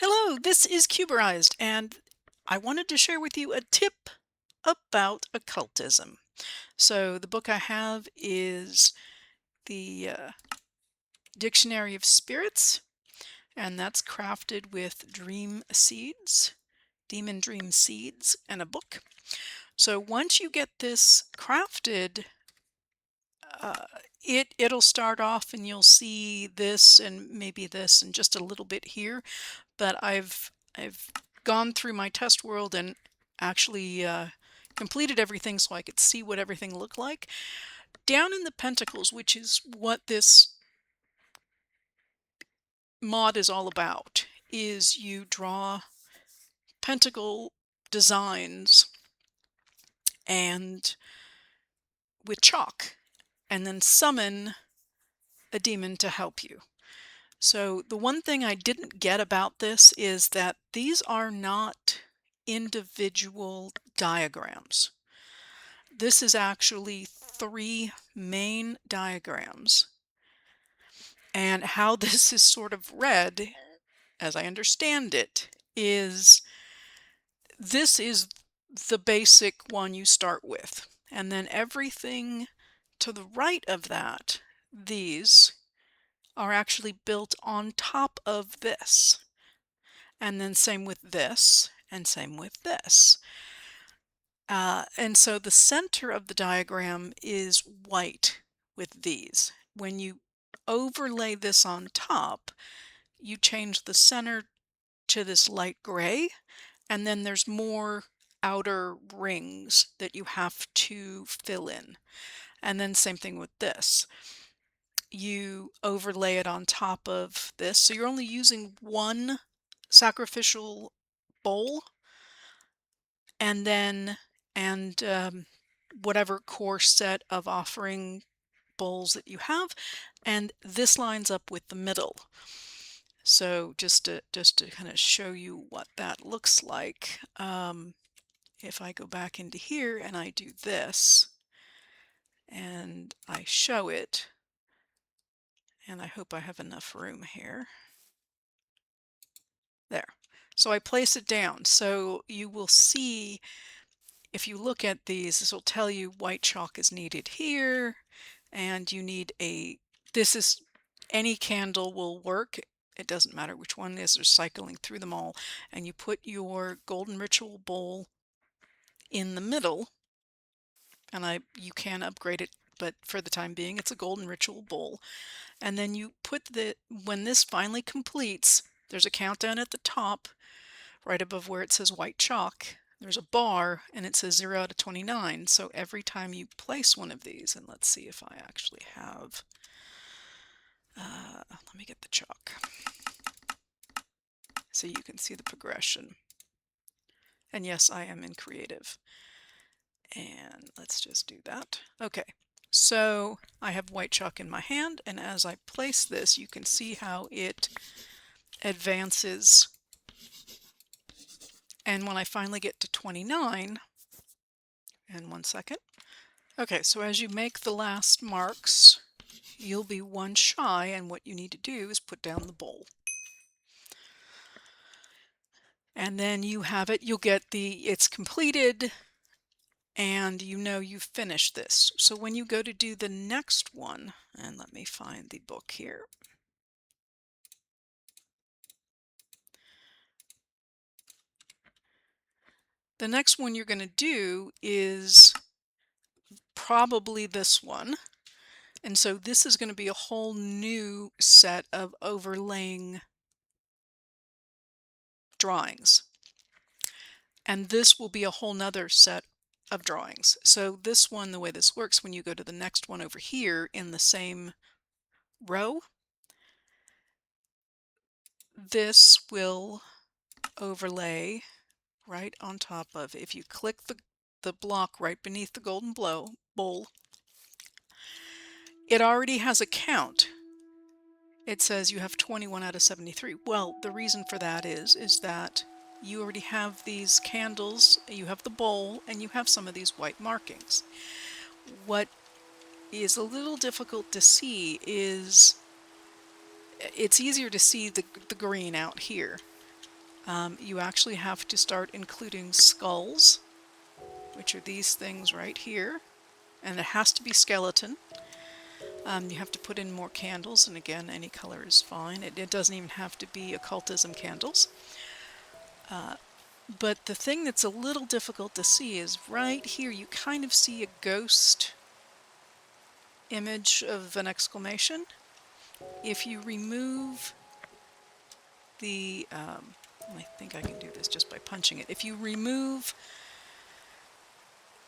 Hello, this is Cuberized, and I wanted to share with you a tip about occultism. So, the book I have is the Dictionary of Spirits, and that's crafted with dream seeds, demon dream seeds, and a book. So, once you get this crafted, uh, it'll start off and you'll see this and maybe this and just a little bit here, but I've gone through my test world and actually completed everything so I could see what everything looked like. Down in the pentacles, which is what this mod is all about, is you draw pentacle designs and with chalk and then summon a demon to help you. So the one thing I didn't get about this is that these are not individual diagrams. This is actually three main diagrams. And how this is sort of read, as I understand it, is this is the basic one you start with. And then everything to the right of that, these are actually built on top of this. And then same with this, and same with this. And so the center of the diagram is white with these. When you overlay this on top, you change the center to this light gray, and then there's more outer rings that you have to fill in. And then same thing with this. You overlay it on top of this. So you're only using one sacrificial bowl and then whatever core set of offering bowls that you have, and this lines up with the middle. So just to kind of show you what that looks like, if I go back into here and I do this and I show it, and I hope I have enough room here. There. So I place it down. So you will see, if you look at these, this will tell you white chalk is needed here, and you need any candle will work. It doesn't matter which one it is, they're cycling through them all. And you put your golden ritual bowl in the middle, and you can upgrade it, but for the time being, it's a golden ritual bowl. And then you put when this finally completes, there's a countdown at the top, right above where it says white chalk. There's a bar and it says 0 out of 29. So every time you place one of these, and let's see if I actually have, let me get the chalk so you can see the progression. And yes, I am in creative. And let's just do that. Okay, so I have white chalk in my hand, and as I place this, you can see how it advances. And when I finally get to 29, and 1 second. Okay, so as you make the last marks, you'll be one shy, and what you need to do is put down the bowl. And then you have it, you'll get it's completed, and you know you've finished this. So when you go to do the next one, and let me find the book here. The next one you're going to do is probably this one. And so this is going to be a whole new set of overlaying drawings. And this will be a whole nother set of drawings. So this one, the way this works, when you go to the next one over here in the same row, this will overlay right on top of, if you click the block right beneath the golden bowl, it already has a count. It says you have 21 out of 73. Well, the reason for that is that you already have these candles, you have the bowl, and you have some of these white markings. What is a little difficult to see is, it's easier to see the green out here. You actually have to start including skulls, which are these things right here, and it has to be skeleton. You have to put in more candles, and again, any color is fine. It doesn't even have to be occultism candles. But the thing that's a little difficult to see is right here, you kind of see a ghost image of an exclamation. If you remove the, I think I can do this just by punching it. If you remove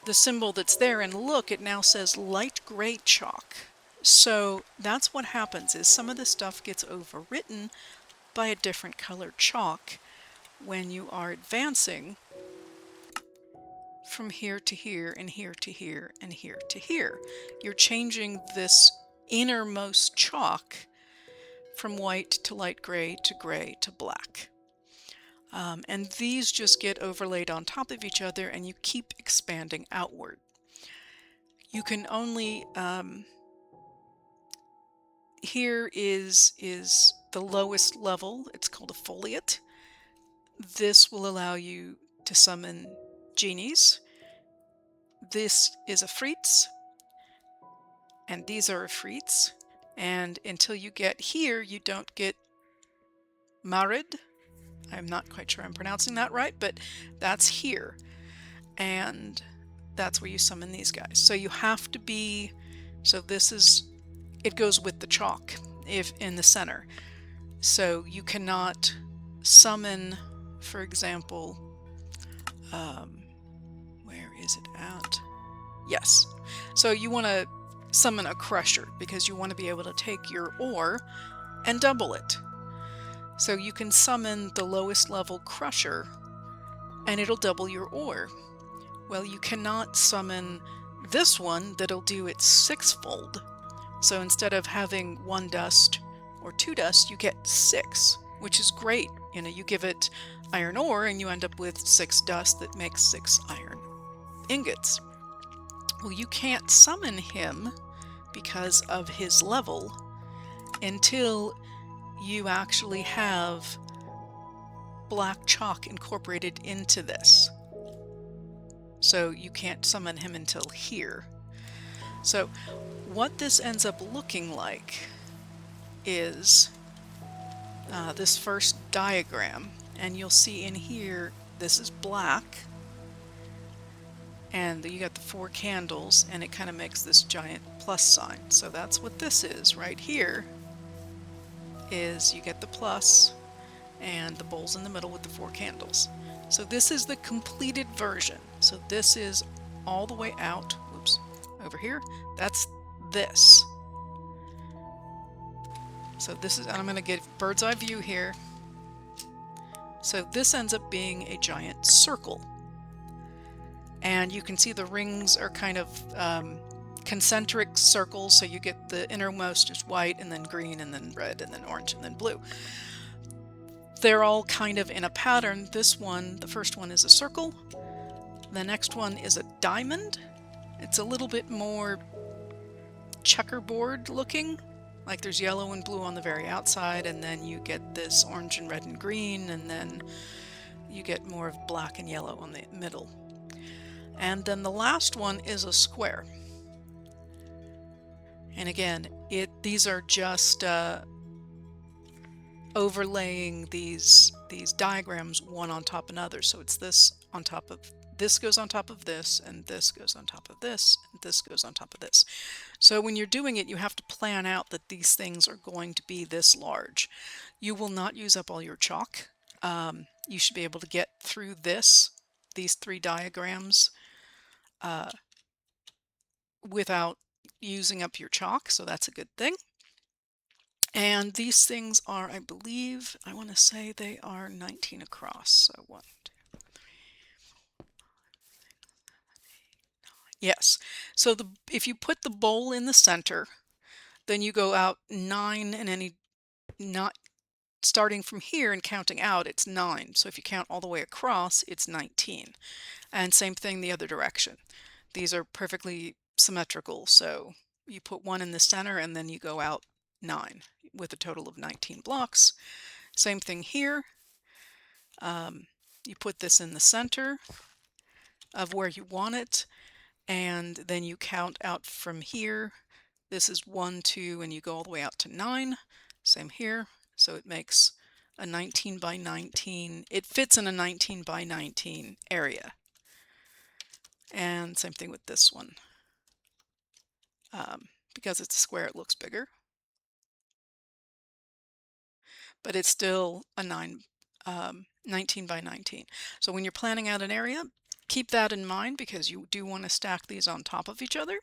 the symbol that's there and look, it now says light gray chalk. So that's what happens, is some of the stuff gets overwritten by a different colored chalk when you are advancing from here to here and here to here and here to here. You're changing this innermost chalk from white to light gray to black. And these just get overlaid on top of each other, and you keep expanding outward. You can only, here is the lowest level. It's called a foliate. This will allow you to summon genies. This is a Fritz, and these are Fritz. And until you get here, you don't get Marid. I'm not quite sure I'm pronouncing that right, but that's here. And that's where you summon these guys. So you have to be, so this is, it goes with the chalk if in the center. So you cannot summon, for example, where is it at? Yes. So you want to summon a crusher because you want to be able to take your ore and double it. So you can summon the lowest level crusher and it'll double your ore. Well, you cannot summon this one that'll do it sixfold. So instead of having 1 dust or 2 dust, you get 6, which is great. You know, you give it iron ore and you end up with 6 dust that makes 6 iron ingots. Well, you can't summon him because of his level until you actually have black chalk incorporated into this. So you can't summon him until here. So what this ends up looking like is this first diagram, and you'll see in here this is black, and you got the 4 candles, and it kind of makes this giant plus sign. So that's what this is right here, is you get the plus and the bowls in the middle with the 4 candles. So this is the completed version. So this is all the way out, whoops, over here. That's this. So this is, and I'm going to get bird's eye view here. So this ends up being a giant circle. And you can see the rings are kind of concentric circles. So you get the innermost is white, and then green, and then red, and then orange, and then blue. They're all kind of in a pattern. This one, the first one, is a circle. The next one is a diamond. It's a little bit more checkerboard looking. Like there's yellow and blue on the very outside, and then you get this orange and red and green, and then you get more of black and yellow on the middle. And then the last one is a square. And again, these are just overlaying these diagrams one on top of another. So it's this on top of this goes on top of this, and this goes on top of this, and this goes on top of this. So when you're doing it, you have to plan out that these things are going to be this large. You will not use up all your chalk. You should be able to get through these 3 diagrams without using up your chalk, so that's a good thing. And these things are, I believe, I want to say they are 19 across. So 1, 2, 3, 4, 5, 6, 7, 8, 9. Yes. So if you put the bowl in the center, then you go out 9, and not starting from here and counting out, it's 9. So if you count all the way across, it's 19. And same thing the other direction. These are perfectly symmetrical. So you put 1 in the center, and then you go out 9 with a total of 19 blocks. Same thing here. You put this in the center of where you want it, and then you count out from here. This is 1, 2, and you go all the way out to 9. Same here. So it makes a 19 by 19. It fits in a 19 by 19 area. And same thing with this one. Because it's a square, it looks bigger. But it's still a 19 by 19. So when you're planning out an area, keep that in mind because you do want to stack these on top of each other.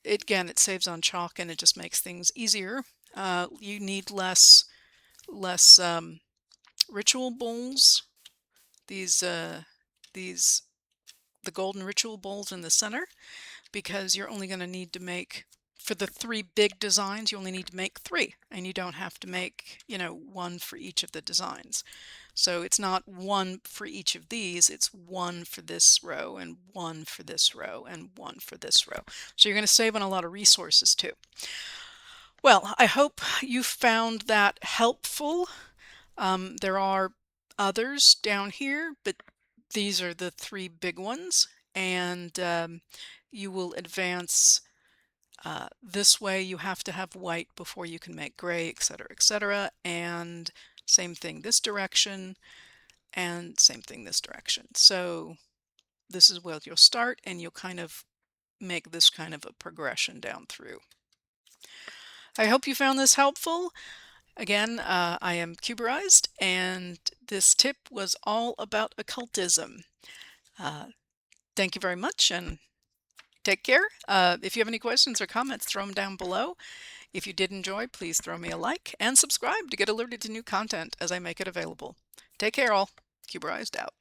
Again, it saves on chalk and it just makes things easier. You need less ritual bowls. The golden ritual bowls in the center, because you're only going to need to make, for the 3 big designs, you only need to make 3, and you don't have to make, one for each of the designs. So it's not 1 for each of these, it's 1 for this row, and 1 for this row, and 1 for this row. So you're going to save on a lot of resources too. Well, I hope you found that helpful. There are others down here, but these are the 3 big ones, and you will advance this way. You have to have white before you can make gray, etc., etc., and same thing this direction, and same thing this direction. So this is where you'll start, and you'll kind of make this kind of a progression down through. I hope you found this helpful. Again, I am Cuberized, and this tip was all about occultism. Thank you very much, and take care. If you have any questions or comments, throw them down below. If you did enjoy, please throw me a like and subscribe to get alerted to new content as I make it available. Take care all. Cuberized out.